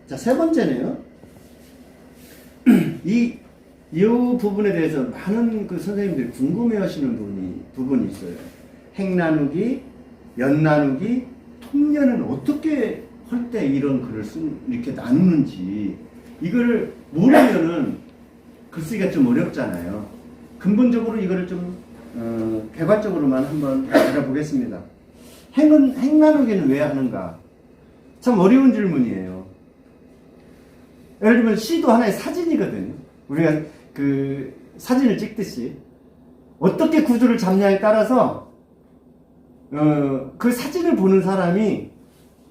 자, 세 번째네요. 이 부분에 대해서 많은 그 선생님들이 궁금해 하시는 부분이 있어요. 행 나누기, 연 나누기, 통연은 어떻게 할 때 이런 글을 이렇게 나누는지, 이거를 모르면은 글쓰기가 좀 어렵잖아요. 근본적으로 이거를 좀, 개괄적으로만 한번 알아보겠습니다. 행 나누기는 왜 하는가? 참 어려운 질문이에요. 예를 들면 시도 하나의 사진이거든요. 우리가 그 사진을 찍듯이 어떻게 구도를 잡냐에 따라서 그 사진을 보는 사람이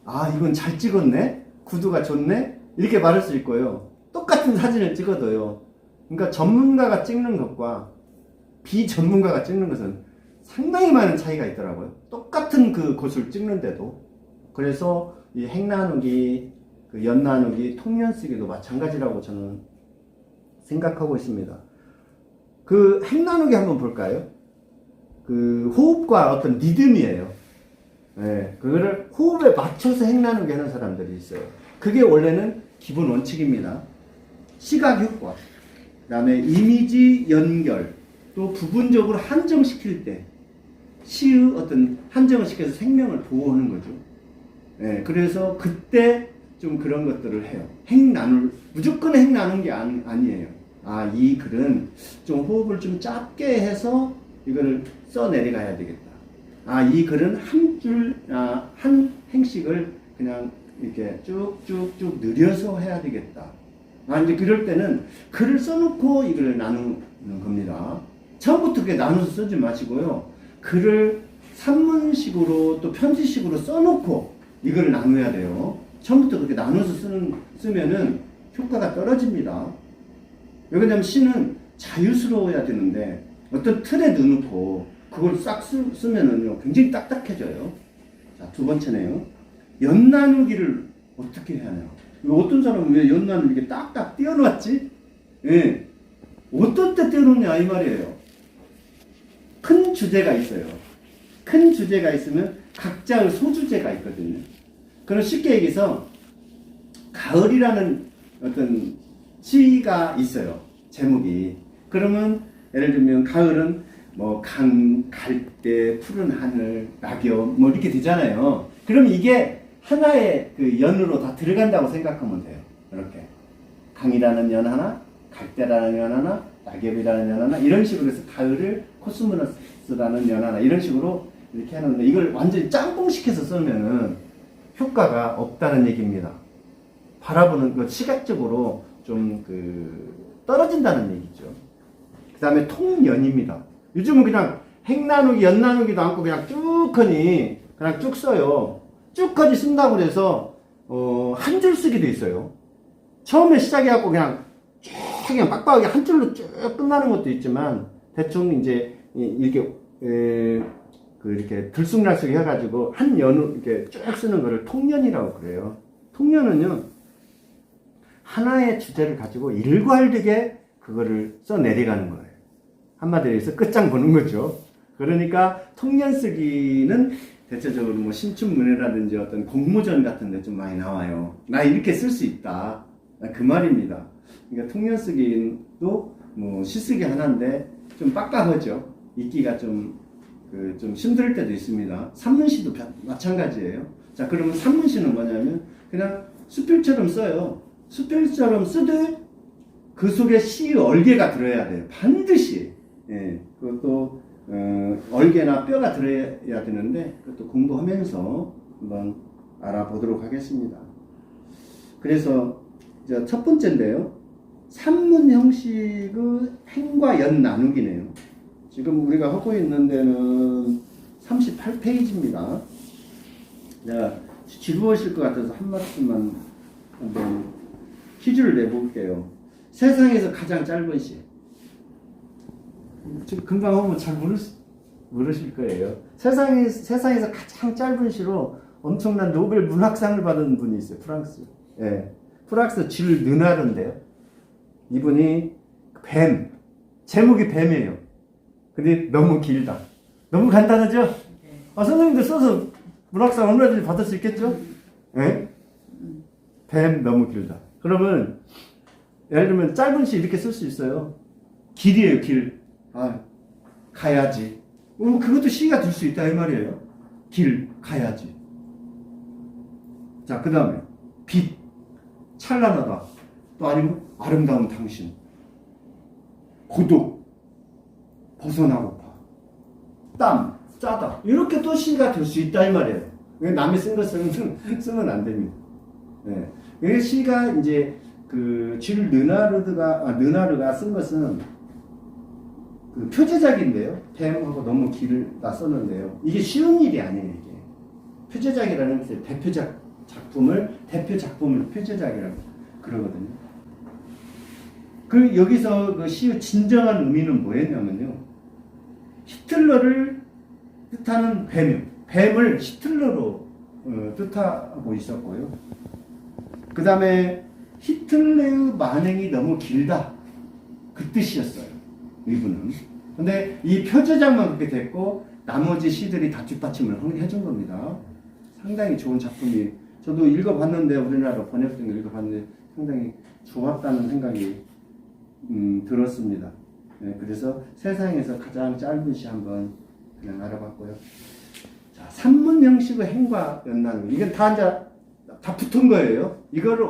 아, 이건 잘 찍었네, 구도가 좋네, 이렇게 말할 수 있고요. 똑같은 사진을 찍어도요. 그러니까 전문가가 찍는 것과 비전문가가 찍는 것은 상당히 많은 차이가 있더라고요. 똑같은 그 곳을 찍는데도. 그래서 이 행 나누기, 그 연 나누기, 통연 쓰기도 마찬가지라고 저는 생각하고 있습니다. 그 행 나누기 한번 볼까요? 그 호흡과 어떤 리듬이에요. 네, 그거를 호흡에 맞춰서 행 나누기 하는 사람들이 있어요. 그게 원래는 기본 원칙입니다. 시각 효과, 그 다음에 이미지 연결, 또 부분적으로 한정시킬 때 시의 어떤 한정을 시켜서 생명을 보호하는 거죠. 네, 그래서 그때 좀 그런 것들을 해요. 무조건 행 나눈 게 아니에요. 아, 이 글은 좀 호흡을 좀 짧게 해서 이거를 써 내려가야 되겠다. 아, 이 글은 한 행식을 그냥 이렇게 쭉쭉쭉 느려서 해야 되겠다. 아, 이제 그럴 때는 글을 써놓고 이걸 나누는 겁니다. 처음부터 그렇게 나눠서 쓰지 마시고요. 글을 산문식으로 또 편지식으로 써놓고 이걸 나눠야 돼요. 처음부터 그렇게 나눠서 쓰면은 효과가 떨어집니다. 왜냐면 시는 자유스러워야 되는데 어떤 틀에 넣어놓고 그걸 싹 쓰면은요 굉장히 딱딱해져요. 자, 두 번째네요. 연 나누기를 어떻게 해야 하냐. 어떤 사람은 왜 연 나누기 이렇게 딱딱 띄워놨지? 예. 어떤 때 띄워놓냐 이 말이에요. 큰 주제가 있어요. 큰 주제가 있으면 각자의 소주제가 있거든요. 그럼 쉽게 얘기해서 가을이라는 어떤 시가 있어요. 제목이. 그러면 예를 들면 가을은 뭐 갈대, 푸른 하늘, 낙엽 뭐 이렇게 되잖아요. 그럼 이게 하나의 그 연으로 다 들어간다고 생각하면 돼요. 이렇게 강이라는 연 하나, 갈대라는 연 하나, 낙엽이라는 연 하나, 이런 식으로 해서 가을을 코스모스라는 연 하나, 이런 식으로 이렇게 하는데 이걸 완전히 짬뽕시켜서 쓰면은 효과가 없다는 얘기입니다. 바라보는 그 시각적으로 좀 떨어진다는 얘기죠. 그 다음에 통연입니다. 요즘은 그냥 행 나누기, 연 나누기도 않고 그냥 쭉하니 그냥 쭉 써요. 쭉까지 쓴다고 해서 한 줄 쓰기도 있어요. 처음에 시작해갖고 그냥 빡빡하게 한 줄로 쭉 끝나는 것도 있지만 대충 이제 이렇게 이렇게 들쑥날쑥 해가지고 한 연을 이렇게 쭉 쓰는 거를 통연이라고 그래요. 통연은요 하나의 주제를 가지고 일괄되게 그거를 써 내려가는 거예요. 한마디로 해서 끝장 보는 거죠. 그러니까 통연 쓰기는 대체적으로 뭐 신춘문예라든지 어떤 공모전 같은 데 좀 많이 나와요. 나 이렇게 쓸 수 있다. 그 말입니다. 그러니까 통연 쓰기도 뭐 시쓰기 하나인데 좀 빡빡하죠. 읽기가 좀 힘들 때도 있습니다. 산문시도 마찬가지예요. 자, 그러면 산문시는 뭐냐면 그냥 수필처럼 써요. 수필처럼 쓰되 그 속에 시의 얼개가 들어야 돼요. 반드시. 예, 그것도 얼개나 뼈가 들어야 되는데 그것도 공부하면서 한번 알아보도록 하겠습니다. 그래서 이제 첫 번째인데요. 산문 형식의 행과 연 나누기네요. 지금 우리가 하고 있는 데는 38페이지입니다. 제가 지루하실 것 같아서 한 말씀만 한번 퀴즈를 내볼게요. 세상에서 가장 짧은 시. 지금 금방 하면 잘 모르실 거예요. 세상에서 가장 짧은 시로 엄청난 노벨 문학상을 받은 분이 있어요. 프랑스. 예. 프랑스 줄 르나르인데요. 이분이 뱀. 제목이 뱀이에요. 근데 너무 길다. 너무 간단하죠? 선생님들 써서 문학상 얼마든지 받을 수 있겠죠? 예? 뱀 너무 길다. 그러면 예를 들면 짧은 시 이렇게 쓸 수 있어요. 길이에요, 길. 아, 가야지. 그것도 시가 될 수 있다 이 말이에요. 길, 가야지. 자, 그 다음에 빛, 찬란하다. 또 아니면 아름다운 당신. 고독, 벗어나고파. 땀, 짜다. 이렇게 또 시가 될 수 있다 이 말이에요. 남이 쓴 거 쓰면 안 됩니다. 네. 그 시가 이제 그 줄 르나르가 쓴 것은 그 표제작인데요. 뱀하고 너무 길다 썼는데요. 이게 쉬운 일이 아니에요. 이게 표제작이라는 것은 대표 작품을 표제작이라고 그러거든요. 그 여기서 그 시의 진정한 의미는 뭐였냐면요. 히틀러를 뜻하는 뱀을 히틀러로 뜻하고 있었고요. 그 다음에 히틀러의 만행이 너무 길다. 그 뜻이었어요. 이분은. 근데 이 표제작만 그렇게 됐고 나머지 시들이 다 뒷받침을 해준 겁니다. 상당히 좋은 작품이 저도 읽어봤는데 우리나라 번역된 거 읽어봤는데 상당히 좋았다는 생각이 들었습니다. 네, 그래서 세상에서 가장 짧은 시 한번 그냥 알아봤고요. 자, 산문 형식의 행과 연나누기. 이건 다 붙은 거예요. 이거를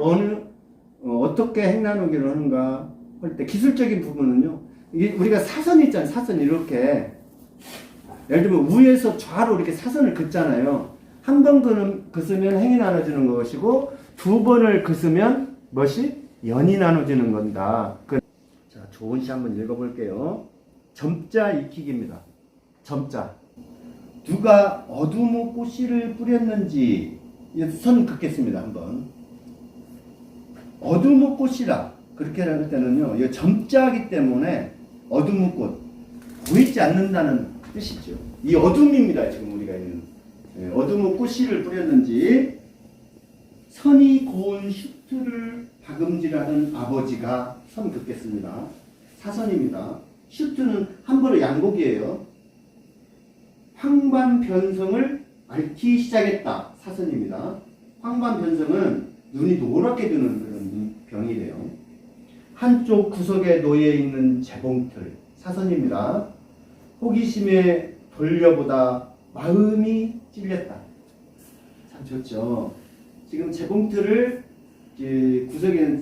어떻게 행나누기를 하는가 할 때 기술적인 부분은요. 이게 우리가 사선 있잖아요. 사선 이렇게 예를 들면 위에서 좌로 이렇게 사선을 긋잖아요. 한 번 긋으면 행이 나눠지는 것이고 두 번을 긋으면 무엇이 연이 나눠지는 건다. 자, 좋은 시 한번 읽어볼게요. 점자 익히기입니다. 점자. 누가 어두무 꽃씨를 뿌렸는지 선 긋겠습니다. 한번. 어두무 꽃이라 그렇게 할 때는요. 이 점자이기 때문에 어두무 꽃 보이지 않는다는 뜻이죠. 이 어둠입니다. 지금 우리가 있는 어두무 꽃씨를 뿌렸는지 선이 고운 슈트를 박음질하는 아버지가 선 긋겠습니다. 사선입니다. 슈트는 한 번의 양복이에요. 황반변성을 앓기 시작했다. 사선입니다. 황반변성은 눈이 노랗게 드는 그런 병이래요. 한쪽 구석에 놓여있는 재봉틀. 사선입니다. 호기심에 돌려보다 마음이 찔렸다. 참 좋죠. 지금 재봉틀을 구석에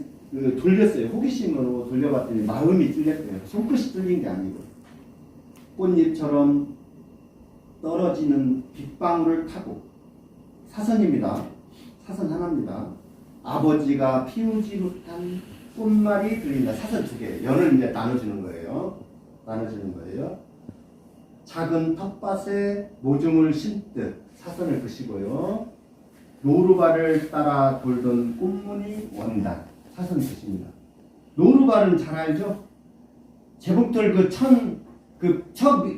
돌렸어요. 호기심으로 돌려봤더니 마음이 찔렸대요. 손끝이 찔린 게 아니고. 꽃잎처럼 떨어지는 빗방울을 타고. 사선입니다. 사선 하나입니다. 아버지가 피우지 못한 꽃말이 들린다. 사선 두 개. 연을 이제 나눠주는 거예요. 작은 텃밭에 모종을 심듯 사선을 긋시고요. 노루발을 따라 돌던 꽃무늬 원단. 사선 긋습니다. 노루발은 잘 알죠? 재봉틀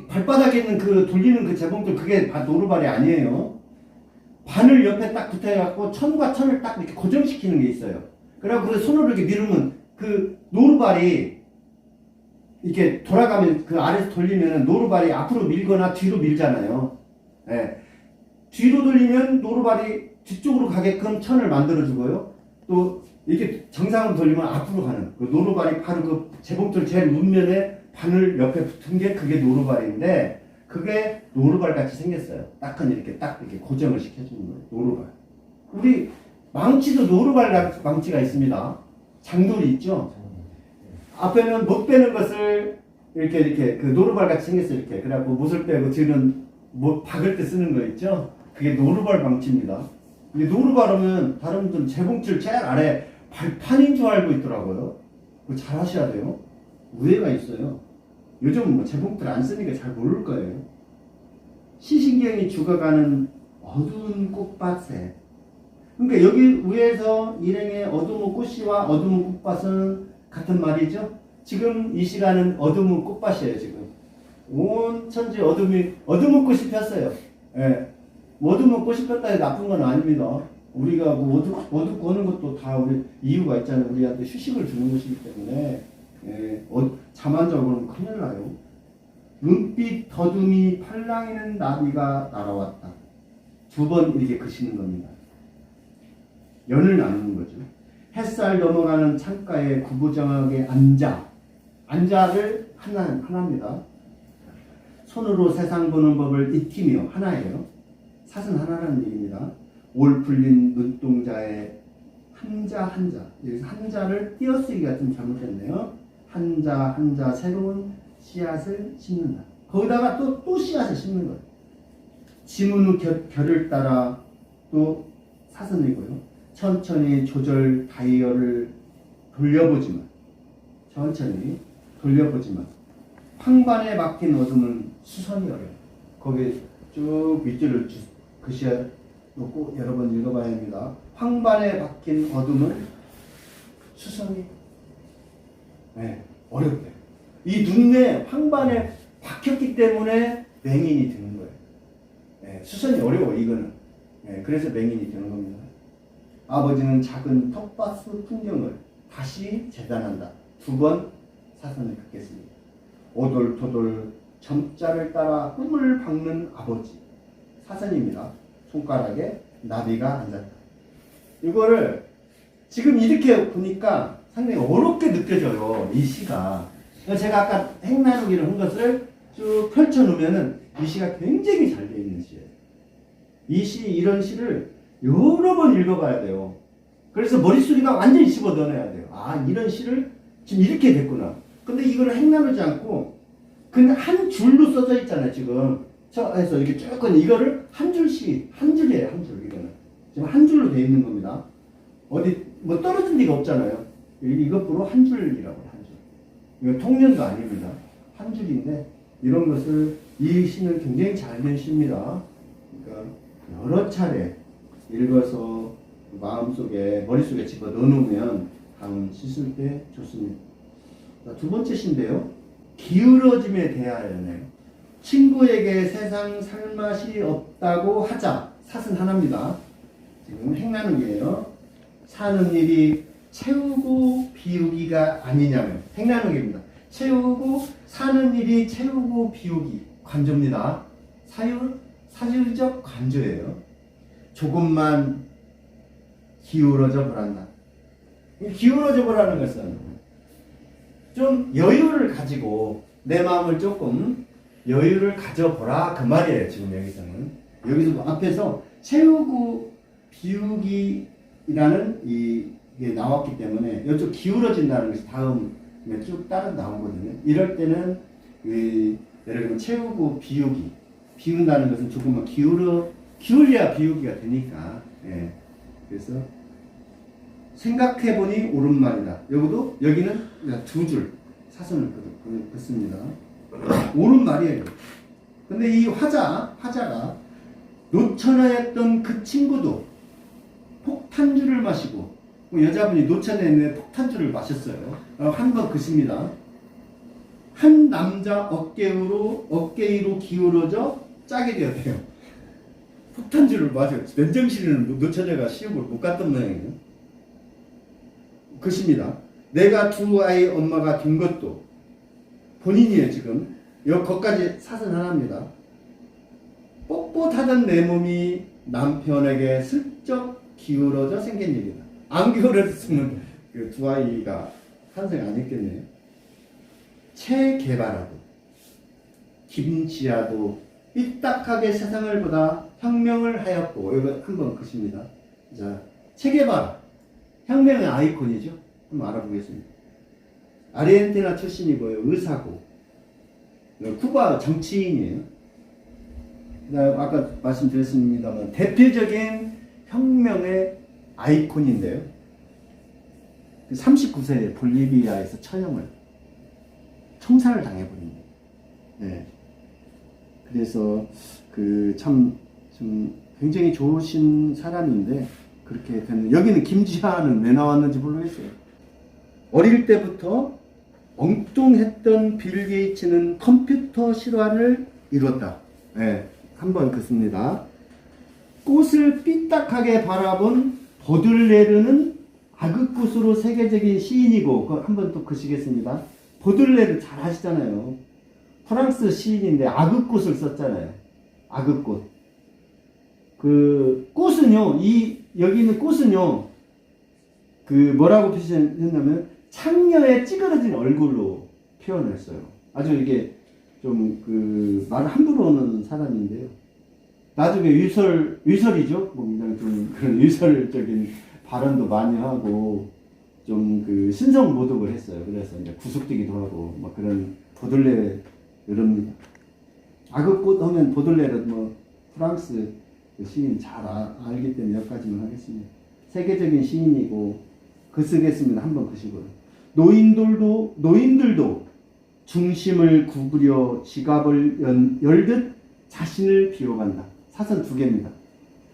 발바닥에 있는 돌리는 그 재봉틀 그게 노루발이 아니에요. 바늘 옆에 딱 붙어갖고 천과 천을 딱 이렇게 고정시키는 게 있어요. 그래갖고 그 손으로 이렇게 밀으면 그 노루발이 이렇게 돌아가면 그 아래에서 돌리면 노루발이 앞으로 밀거나 뒤로 밀잖아요. 네. 뒤로 돌리면 노루발이 뒤쪽으로 가게끔 천을 만들어주고요. 또 이렇게 정상으로 돌리면 앞으로 가는 그 노루발이 바로 그 재봉틀 제일 문면에 바늘 옆에 붙은 게 그게 노루발인데 그게 노루발 같이 생겼어요. 이렇게 고정을 시켜주는 거예요. 노루발. 우리 망치도 노루발 망치가 있습니다. 장돌이 있죠. 앞에는 못 빼는 것을 이렇게 그 노루발 같이 생겼어요. 이렇게. 그래갖고 못을 빼고 뒤는 못 박을 때 쓰는 거 있죠. 그게 노루발 망치입니다. 근데 노루발 하면 다른 분들은 재봉틀 제일 아래 발판인 줄 알고 있더라고요. 그거 잘 하셔야 돼요. 우회가 있어요. 요즘 재봉틀 안 쓰니까 잘 모를 거예요. 시신경이 죽어가는 어두운 꽃밭에. 그러니까 여기 위에서 일행의 어두운 꽃이와 어두운 꽃밭은 같은 말이죠. 지금 이 시간은 어두운 꽃밭이에요. 지금 온 천지 어두운 꽃이 폈어요. 예. 어두운 꽃이 폈다 해도 나쁜 건 아닙니다. 우리가 어둡고 하는 것도 다 우리 이유가 있잖아요. 우리한테 휴식을 주는 것이기 때문에 잠 안 자고 그러면 큰일 나요. 눈빛 더듬이 팔랑이는 나비가 날아왔다. 두 번 이렇게 그시는 겁니다. 연을 나누는 거죠. 햇살 넘어가는 창가에 구부정하게 앉아를 하나입니다. 손으로 세상 보는 법을 익히며 하나예요. 사슴 하나라는 얘기입니다. 올 풀린 눈동자에 한자 여기서 한자를 띄어쓰기가 좀 잘못됐네요. 한자 새로운 씨앗을 심는다. 거기다가 또 씨앗을 심는 거예요. 지문 후 결을 따라 또 사슴이고요. 천천히 조절 다이얼을 돌려보지만 황반에 막힌 어둠은 수선이 어려워요. 거기에 쭉 밑줄을 그시어 놓고 여러 번 읽어봐야 합니다. 황반에 박힌 어둠은 수선이 어렵대요. 이 눈에 황반에 박혔기 때문에 맹인이 드는 거예요. 수선이 어려워 이거는. 그래서 맹인이 되는 겁니다. 아버지는 작은 텃밭 풍경을 다시 재단한다. 2번 사선을 긋겠습니다. 오돌토돌 점자를 따라 꿈을 박는 아버지. 사선입니다. 손가락에 나비가 앉았다. 이거를 지금 이렇게 보니까 상당히 어렵게 느껴져요. 이 시가. 제가 아까 행나누기를 한 것을 쭉 펼쳐놓으면은 이 시가 굉장히 잘 되어 있는 시예요. 이런 시를 여러 번 읽어봐야 돼요. 그래서 머릿속에가 완전히 집어 넣어놔야 돼요. 아, 이런 시를 지금 이렇게 됐구나. 근데 이걸 행나누지 않고 그냥 한 줄로 써져 있잖아요. 지금 해서 이렇게 쭉 이거를 한 줄씩 한 줄이에요. 한 줄. 이거는 지금 한 줄로 되어 있는 겁니다. 어디 뭐 떨어진 데가 없잖아요. 이것으로 한 줄이라고 한 줄. 이거 통년도 아닙니다. 한 줄인데 이런 것을 이 시는 굉장히 잘 된 시입니다. 그러니까 여러 차례 읽어서 마음속에 머릿속에 집어 넣어놓으면 다음 시 쓸 때 좋습니다. 자, 2번째 시인데요. 기울어짐에 대하여네요. 친구에게 세상 살맛이 없다고 하자. 사슴 하나입니다. 지금 행나누기예요. 사는 일이 채우고 비우기가 아니냐면 행나누기입니다. 사는 일이 채우고 비우기 관조입니다. 사유적 관조예요. 조금만 기울어져 보란다. 기울어져 보라는 것은 좀 여유를 가지고 내 마음을 조금 여유를 가져보라 그 말이에요. 지금 여기서는 여기서 앞에서 채우고 비우기라는 이게 나왔기 때문에 이쪽 기울어진다는 것이 다음에 쭉 따라 나오거든요. 이럴 때는 예를 들면 채우고 비운다는 것은 조금만 기울여야 비우기가 되니까. 그래서 생각해보니 옳은 말이다. 여기는 2줄 사선을 긋습니다. 옳은 말이에요. 근데 이 화자가 노천하였던 그 친구도 폭탄주를 마시고 여자분이 노천에 있는 폭탄주를 마셨어요. 한 번 긋습니다. 한 남자 어깨 위로 기울어져 짜게 되었대요. 폭탄주를 마셔요. 맨정신에는 노처녀가 시험을 못 갔던 모양이에요. 긋습니다. 내가 2 아이 엄마가 된 것도 본인이에요. 지금 거기까지 사선 하나입니다. 뻣뻣하던 내 몸이 남편에게 슬쩍 기울어져 생긴 일이다. 안 기울어졌으면 그 2 아이가 탄생 안 했겠네요. 체계바라도 김지아도 삐딱하게 세상을 보다 혁명을 하였고, 이거 한번 긋습니다. 자, 체계바라 혁명의 아이콘이죠. 한번 알아보겠습니다. 아르헨티나 출신이고요. 의사고 쿠바 정치인이에요. 아까 말씀드렸습니다만 대표적인 혁명의 아이콘인데요. 39세에 볼리비아에서 총살을 당해버립니다. 네. 그래서 참 굉장히 좋으신 사람인데 그렇게 됐는데, 여기는 김지아는 왜 나왔는지 모르겠어요. 어릴 때부터 엉뚱했던 빌 게이츠는 컴퓨터 실화를 이뤘다. 네, 한번 긋습니다. 꽃을 삐딱하게 바라본 보들레르는 아그꽃으로 세계적인 시인이고, 한번 또 긋시겠습니다. 보들레르 잘 아시잖아요. 프랑스 시인인데 아그꽃을 썼잖아요. 아그꽃. 그 꽃은요, 여기 있는 꽃은요, 그 뭐라고 표시했냐면 창녀의 찌그러진 얼굴로 표현했어요. 아주 이게 좀 그 말 함부로 하는 사람인데요. 나중에 위설이죠. 뭐 그냥 좀 그런 위설적인 발언도 많이 하고 좀 그 신성 모독을 했어요. 그래서 이제 구속되기도 하고 막 그런 보들레 이런 악업꽃 하면 보들레는 뭐 프랑스 그 시인 잘 알기 때문에 여기까지만 하겠습니다. 세계적인 시인이고 그 쓰겠습니다. 한번 보시고요. 노인들도 중심을 구부려 지갑을 열듯 자신을 비워간다. 사선 두 개입니다.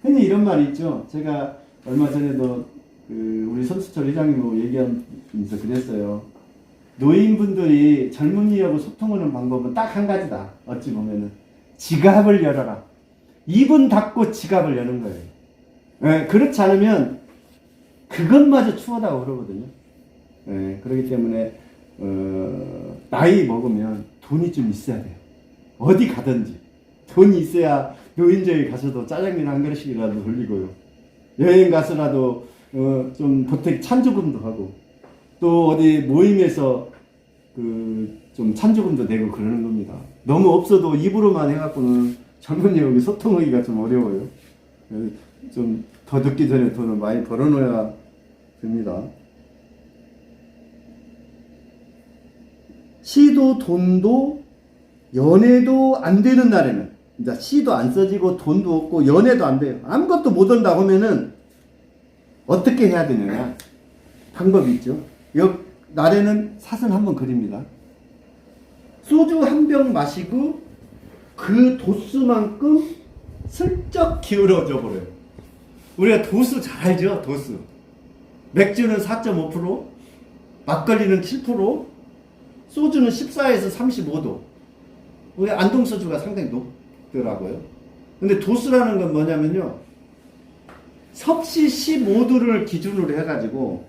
흔히 이런 말이 있죠. 제가 얼마 전에도 그 우리 선수철 회장님하고 얘기하면서 그랬어요. 노인분들이 젊은이하고 소통하는 방법은 딱 한 가지다. 어찌 보면은 지갑을 열어라. 입은 닫고 지갑을 여는 거예요. 네, 그렇지 않으면 그것마저 추하다고 그러거든요. 네, 그렇기 때문에 나이 먹으면 돈이 좀 있어야 돼요. 어디 가든지 돈이 있어야 노인정에 가서도 짜장면 한 그릇씩이라도 돌리고요. 여행 가서라도 좀 보태 찬조금도 하고 또 어디 모임에서 그 좀 찬조금도 내고 그러는 겁니다. 너무 없어도 입으로만 해갖고는 젊은이하고 소통하기가 좀 어려워요. 좀 더 늦기 전에 돈을 많이 벌어놓아야 됩니다. 시도 돈도 연애도 안 되는 날에는 이제 시도 안 써지고 돈도 없고 연애도 안 돼요. 아무것도 못 한다고 하면은 어떻게 해야 되느냐 방법이 있죠. 날에는 사선 한번 그립니다. 소주 한 병 마시고 그 도수만큼 슬쩍 기울어져 버려요. 우리가 도수 잘 알죠. 도수 맥주는 4.5%, 막걸리는 7%, 소주는 14에서 35도. 우리 안동소주가 상당히 높더라고요. 근데 도수라는 건 뭐냐면요. 섭씨 15도를 기준으로 해가지고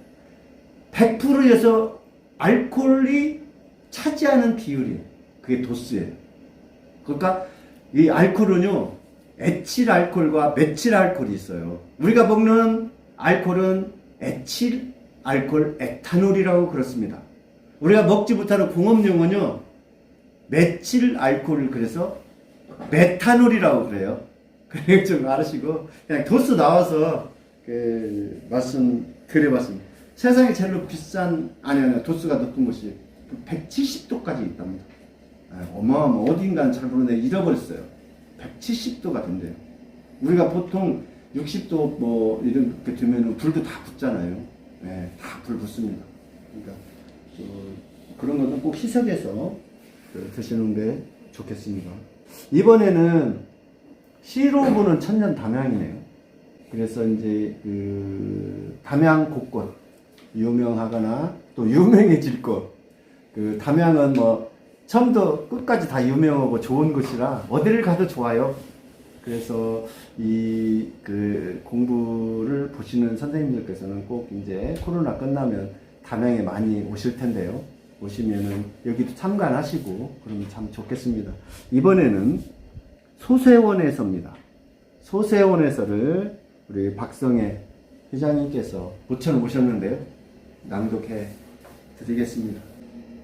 100%에서 알코올이 차지하는 비율이에요. 그게 도수예요. 그러니까 이 알코올은요. 에칠 알코올과 메칠 알코올이 있어요. 우리가 먹는 알코올은 에칠 알코올 에탄올이라고 그렇습니다. 우리가 먹지 못하는 공업용은요. 메칠 알코올 그래서 메탄올이라고 그래요. 그래 좀 알으시고 그냥 도수 나와서 그 말씀 드려봤습니다. 세상에 제일 비싼 아니 도수가 높은 곳이 170도까지 있답니다. 어마어마 어딘가는 잘 모르는데 잃어버렸어요. 170도가 된대요. 우리가 보통 60도 뭐 이렇게 되면은 불도 다 붙잖아요. 네, 다 불 붙습니다. 그러니까 그런 것은 꼭 희석해서 드시는 게 좋겠습니다. 이번에는 시로 보는 천년 담양이네요. 그래서 이제 그 담양 곳곳 유명하거나 또 유명해질 곳. 그 담양은 뭐 처음부터 끝까지 다 유명하고 좋은 곳이라 어디를 가도 좋아요. 그래서 이 그 공부를 보시는 선생님들께서는 꼭 이제 코로나 끝나면 담양에 많이 오실 텐데요. 오시면은 여기도 참관하시고 그러면 참 좋겠습니다. 이번에는 소세원에서입니다. 소세원에서를 우리 박성애 회장님께서 붙여놓으셨는데요. 낭독해 드리겠습니다.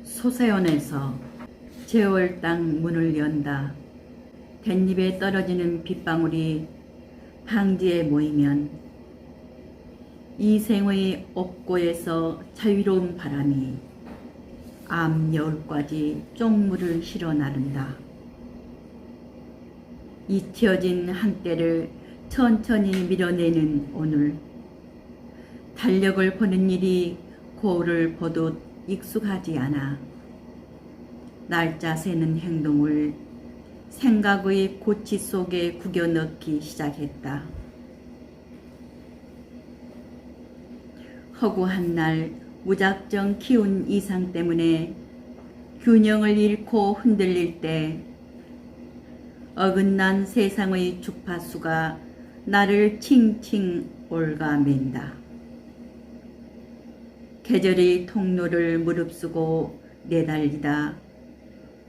소세원에서 제월 땅 문을 연다. 댄잎에 떨어지는 빗방울이 방지에 모이면 이생의 옥고에서 자유로운 바람이 암 여울까지 쪽물을 실어 나른다. 잊혀진 한때를 천천히 밀어내는 오늘 달력을 보는 일이 거울을 보듯 익숙하지 않아 날짜 세는 행동을 생각의 고치 속에 구겨 넣기 시작했다. 허구한 날 무작정 키운 이상 때문에 균형을 잃고 흔들릴 때 어긋난 세상의 주파수가 나를 칭칭 올가맨다. 계절의 통로를 무릅쓰고 내달리다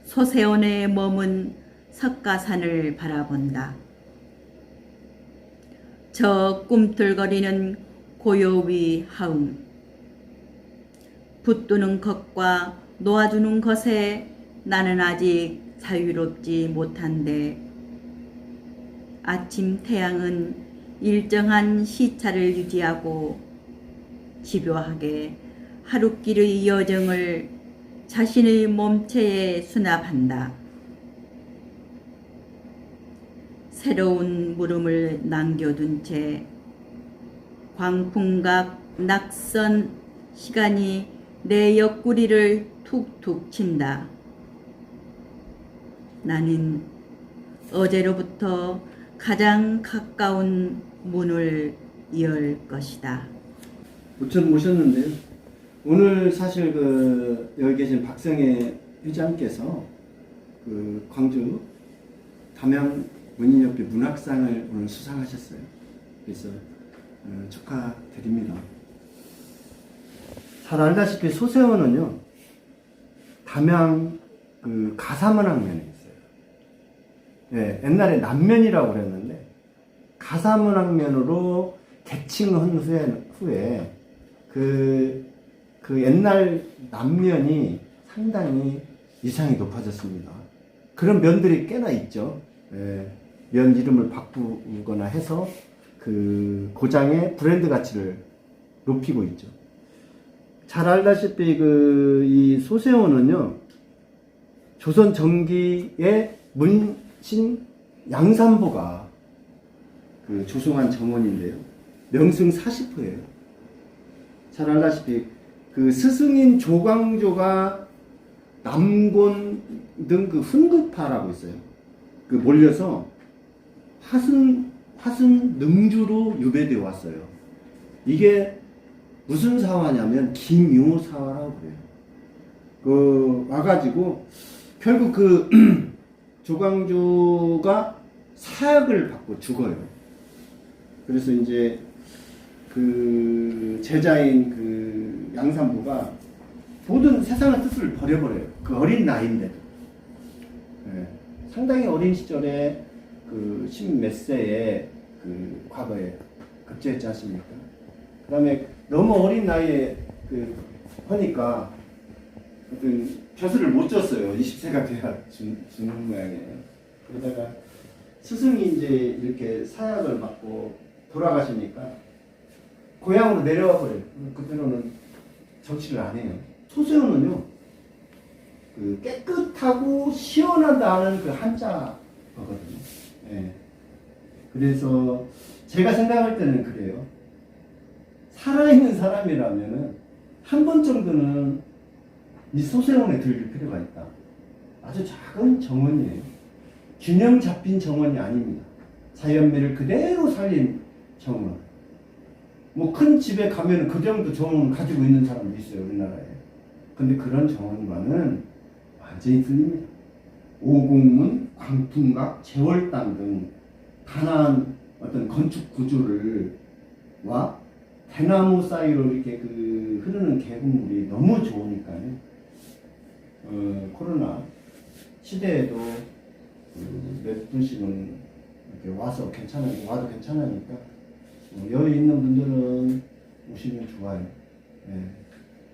소세원에 머문 석가산을 바라본다. 저 꿈틀거리는 고요위 하음 붙드는 것과 놓아주는 것에 나는 아직 자유롭지 못한데 아침 태양은 일정한 시차를 유지하고 집요하게 하루길의 여정을 자신의 몸체에 수납한다. 새로운 물음을 남겨둔 채 광풍각 낙선 시간이 내 옆구리를 툭툭 친다. 나는 어제로부터 가장 가까운 문을 열 것이다. 우천 모셨는데요. 오늘 사실 여기 계신 박성애 회장께서 광주 담양 문인협회 문학상을 오늘 수상하셨어요. 그래서 축하드립니다. 잘 알다시피 소세원은요, 담양 가사문학면에 있어요. 예, 옛날에 남면이라고 그랬는데 가사문학면으로 개칭한 후에 그 옛날 남면이 상당히 위상이 높아졌습니다. 그런 면들이 꽤나 있죠. 예, 면 이름을 바꾸거나 해서 그 고장의 브랜드 가치를 높이고 있죠. 잘 알다시피 이 소세원은요, 조선 전기의 문신 양산보가 조성한 정원인데요. 명승 40호예요. 잘 알다시피 스승인 조광조가 남곤 등 훈급파라고 있어요. 몰려서 화순 능주로 유배되어 왔어요. 이게 무슨 사화냐면 김용호 사화라고 그래요. 와가지고 결국 조광조가 사약을 받고 죽어요. 그래서 이제 제자인 양산부가 모든 세상의 뜻을 버려버려요. 어린 나이인데도. 예, 상당히 어린 시절에 십몇 세에 과거에 급제했지 않습니까? 그 다음에 너무 어린 나이에 하니까 벼슬을 못 졌어요. 20세가 돼야 주는 모양이에요. 그러다가 스승이 이제 이렇게 사약을 받고 돌아가시니까 고향으로 내려와 버려요. 그때로는 정치를 안 해요. 소세원은요, 깨끗하고 시원하다는 한자거든요. 예. 그래서 제가 생각할 때는 그래요. 살아있는 사람이라면은 한 번 정도는 이 소세원에 들릴 필요가 있다. 아주 작은 정원이에요. 균형 잡힌 정원이 아닙니다. 자연미를 그대로 살린 정원. 큰 집에 가면 그 정도 정원 가지고 있는 사람도 있어요, 우리나라에. 근데 그런 정원과는 완전히 틀립니다. 오곡문, 광풍각, 제월당 등 단아한 어떤 건축 구조를 대나무 사이로 이렇게 흐르는 계곡물이 너무 좋으니까요. 코로나 시대에도 몇 분씩은 이렇게 와도 괜찮으니까 여유 있는 분들은 오시면 좋아요. 예,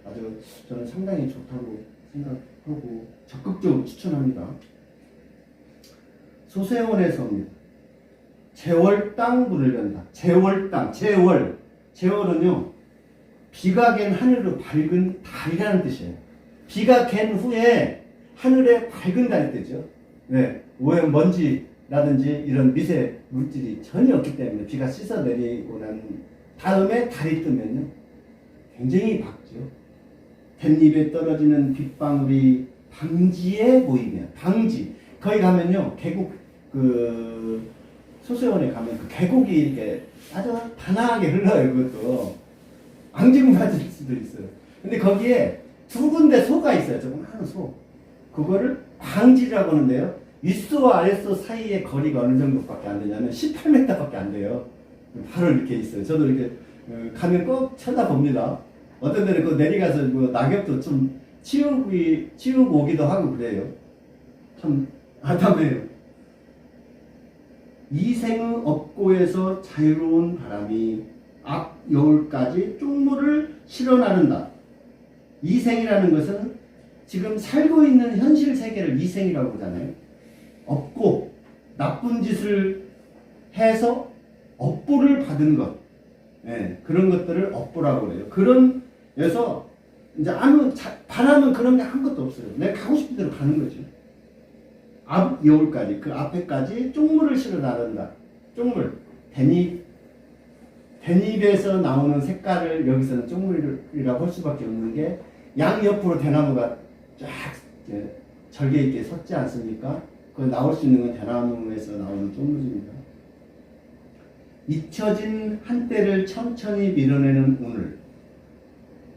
아주 저는 상당히 좋다고 생각하고 적극적으로 추천합니다. 소세원에서입니다. 제월당 불을 연다. 제월은요, 비가 갠 하늘로 밝은 달이라는 뜻이에요. 비가 갠 후에 하늘에 밝은 달이 뜨죠. 네, 오염 먼지라든지 이런 미세 물질이 전혀 없기 때문에 비가 씻어 내리고 난 다음에 달이 뜨면요, 굉장히 밝죠. 댄잎에 떨어지는 빗방울이 방지에 보이면, 거기 가면요, 계곡 소세원에 가면 계곡이 이렇게 아주 단아하게 흘러요. 그것도 앙증맞을 수도 있어요. 근데 거기에 두 군데 소가 있어요. 조그마한 소. 그거를 방지라고 하는데요. 윗소와 아랫소 사이의 거리가 어느 정도밖에 안 되냐면 18m밖에 안 돼요. 바로 이렇게 있어요. 저도 이렇게 가면 꼭 쳐다봅니다. 어떤 데는 내려가서 낙엽도 좀 치우고 오기도 하고 그래요. 참 아담해요. 이생의 업고에서 자유로운 바람이 앞 여울까지 쪽물을 실어 나른다. 이생이라는 것은 지금 살고 있는 현실 세계를 이생이라고 보잖아요. 업고 나쁜 짓을 해서 업보를 받은 것, 예, 그런 것들을 업보라고 해요. 그런 그래서 이제 바라면 그런 게 아무것도 없어요. 내가 가고 싶은 대로 가는 거죠. 앞 여울까지 그 앞에까지 쪽물을 실어 나른다. 쪽물 대잎에서 나오는 색깔을 여기서는 쪽물이라고 할 수밖에 없는 게 양옆으로 대나무가 쫙 절개 있게 섰지 않습니까? 그 나올 수 있는 건 대나무에서 나오는 쪽물입니다. 잊혀진 한때를 천천히 밀어내는 오늘,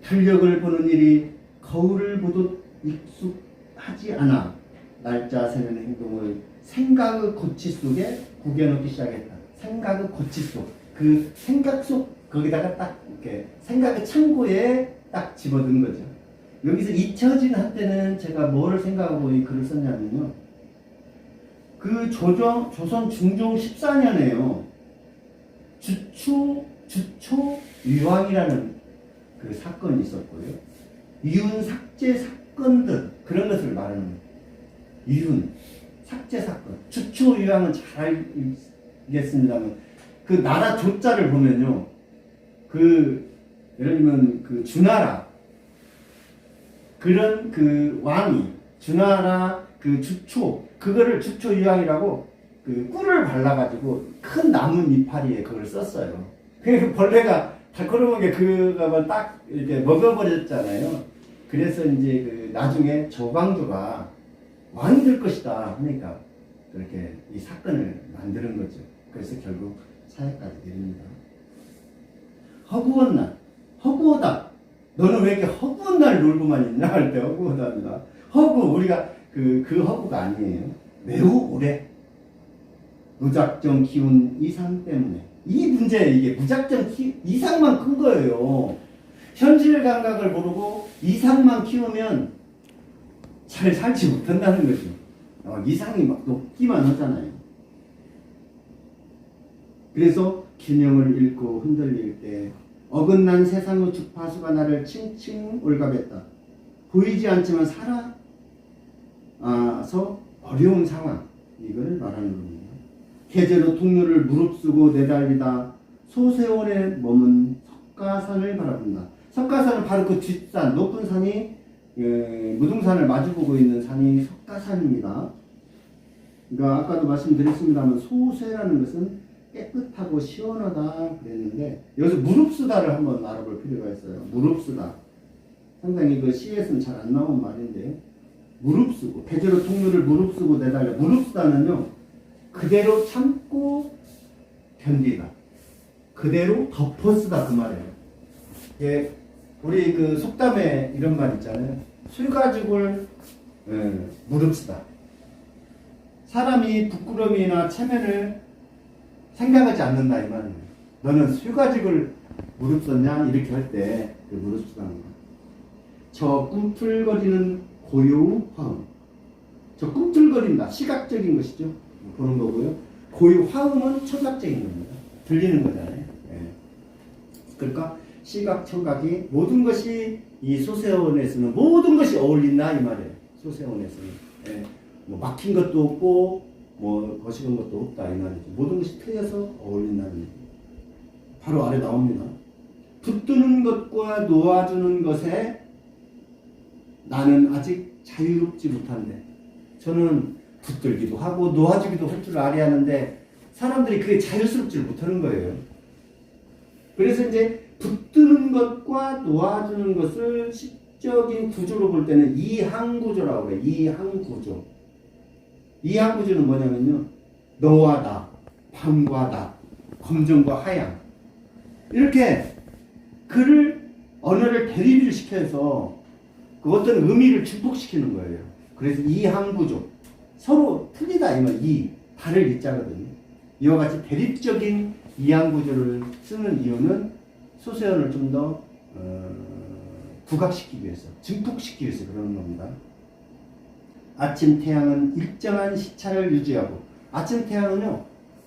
달력을 보는 일이 거울을 보듯 익숙하지 않아 날짜 세는 행동을 생각의 고치 속에 구겨넣기 시작했다. 생각의 고치 속, 그 생각 속 거기다가 딱 이렇게 생각의 창고에 딱 집어든 거죠. 여기서 잊혀진 한때는 제가 뭐를 생각하고 이 글을 썼냐면요. 그 조선 중종 14년에요. 주초 위왕이라는 그 사건이 있었고요. 이윤 삭제 사건들 그런 것을 말하는 거예요. 이윤 삭제 사건. 주초 위왕은 잘 알겠습니다만 그 나라 조자를 보면요. 그 예를 들면 그 주나라 그런 그 왕이 주나라 그 주초 그거를 주초 위왕이라고 그 꿀을 발라가지고 큰 나무 이파리에 그걸 썼어요. 그래서 벌레가 달콤하게 그거만 딱 이렇게 먹어버렸잖아요. 그래서 이제 그 나중에 조광조가 왕이 될 것이다 하니까 그렇게 이 사건을 만드는 거죠. 그래서 결국 사회까지 내립니다. 허구한 날, 허구하다. 너는 왜 이렇게 허구한 날 놀고만 있냐 할 때 허구하답니다. 허구 우리가 그 허구가 아니에요. 매우 오래. 무작정 키운 이상 때문에 이 문제 이게 무작정 이상만 큰 거예요. 현실 감각을 모르고 이상만 키우면 잘 살지 못한다는 거죠. 이상이 막 높기만 하잖아요. 그래서 균형을 잃고 흔들릴 때 어긋난 세상의 주파수가 나를 칭칭 올가맸다. 보이지 않지만 살아서 어려운 상황 이걸 말하는 겁니다. 계제로 통로를 무릅쓰고 내달리다 소세원에 머문 석가산을 바라본다. 석가산은 바로 그 뒷산 높은 산이 무등산을 마주보고 있는 산이 석가산입니다. 그러니까 아까도 말씀드렸습니다만 소세라는 것은 깨끗하고 시원하다 그랬는데 여기서 무릅쓰다를 한번 알아볼 필요가 있어요. 무릅쓰다 상당히 그 시에서는 잘 안 나온 말인데 무릅쓰고 계제로 통로를 무릅쓰고 내달려 무릅쓰다는요 그대로 참고 견디다. 그대로 덮어쓰다 그 말이에요. 예, 우리 그 속담에 이런 말 있잖아요. 술가죽을 무릅쓰다. 사람이 부끄러움이나 체면을 생각하지 않는다 이 말이에요. 너는 술가죽을 무릅썼냐 이렇게 할 때 그 무릅쓰다는 거예요. 저 꿈틀거리는 고요 화음. 저 꿈틀거린다. 시각적인 것이죠. 보는 거고요. 고유 화음은 청각적인 겁니다. 들리는 거잖아요. 예. 그러니까 시각, 청각이 모든 것이 이 소세원에서는 모든 것이 어울린다 이 말이에요. 소세원에서는 예. 뭐 막힌 것도 없고 뭐 거시건 것도 없다 이 말이죠. 모든 것이 틀려서 어울린다는 얘기. 바로 아래 나옵니다. 붙드는 것과 놓아주는 것에 나는 아직 자유롭지 못한데 저는 붙들기도 하고 놓아주기도 할 줄 알아야 하는데 사람들이 그게 자유스럽지 못하는 거예요. 그래서 이제 붙드는 것과 놓아주는 것을 시적인 구조로 볼 때는 이항구조라고 그래요. 이항구조. 이항구조는 뭐냐면요. 너와 나, 밤과 낮, 검정과 하양 이렇게 글을 언어를 대립을 시켜서 그 어떤 의미를 증폭시키는 거예요. 그래서 이항구조 서로 틀리다 이 말, 다를 이자거든요. 이와 같이 대립적인 이항구조를 쓰는 이유는 소세원을 좀 더 부각시키기 위해서, 증폭시키기 위해서 그러는 겁니다. 아침 태양은 일정한 시차를 유지하고, 아침 태양은요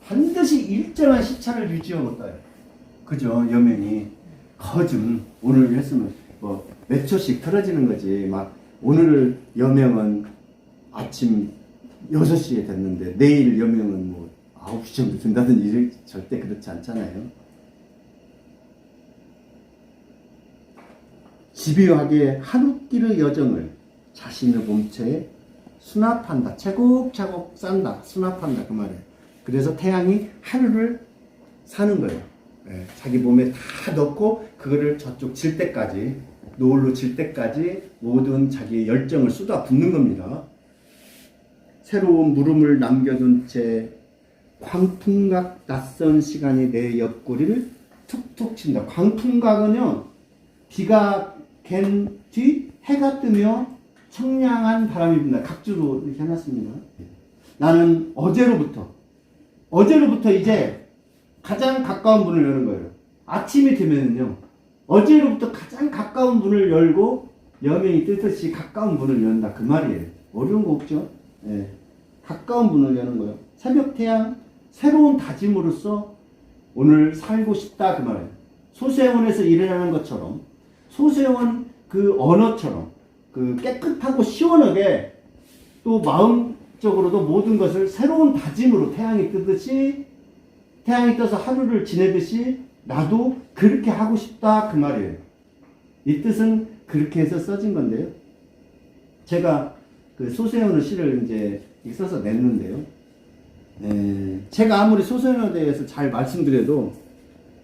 반드시 일정한 시차를 유지하고 떠요. 그죠? 여명이 거즘 오늘 했으면 뭐 몇 초씩 틀어지는 거지. 막 오늘 여명은 아침 6시에 됐는데 내일 여명은 뭐 9시 정도 된다든지 이럴 절대 그렇지 않잖아요. 집요하게 하루길의 여정을 자신의 몸체에 수납한다. 차곡차곡 쌓는다. 수납한다. 그 말이에요. 그래서 태양이 하루를 사는 거예요. 예, 자기 몸에 다 넣고 그거를 저쪽 질 때까지, 노을로 질 때까지 모든 자기의 열정을 쏟아붓는 겁니다. 새로운 물음을 남겨둔 채 광풍각 낯선 시간이 내 옆구리를 툭툭 친다. 광풍각은요, 비가 갠 뒤 해가 뜨며 청량한 바람이 분다. 각주로 이렇게 해놨습니다. 나는 어제로부터 이제 가장 가까운 문을 여는 거예요. 아침이 되면요, 어제로부터 가장 가까운 문을 열고 여명이 뜨듯이 가까운 문을 연다. 그 말이에요. 어려운 거 없죠? 예. 가까운 문을 여는 거예요. 새벽 태양, 새로운 다짐으로써 오늘 살고 싶다. 그 말이에요. 소세원에서 일어나는 것처럼, 소세원 그 언어처럼, 그 깨끗하고 시원하게 또 마음적으로도 모든 것을 새로운 다짐으로 태양이 뜨듯이, 태양이 떠서 하루를 지내듯이 나도 그렇게 하고 싶다. 그 말이에요. 이 뜻은 그렇게 해서 써진 건데요. 제가 그 소세원의 시를 이제 써서 냈는데요. 제가 아무리 소세원에 대해서 잘 말씀드려도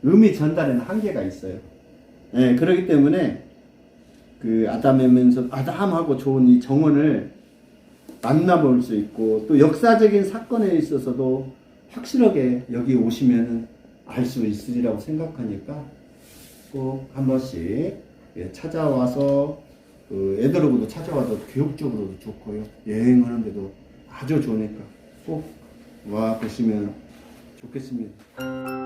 의미 전달에는 한계가 있어요. 그렇기 때문에 그 아담하고 좋은 이 정원을 만나볼 수 있고, 또 역사적인 사건에 있어서도 확실하게 여기 오시면 알 수 있으리라고 생각하니까 꼭 한 번씩 찾아와서, 애들하고도 찾아와도 교육적으로도 좋고요, 여행하는데도 아주 좋으니까 꼭 와 보시면 좋겠습니다.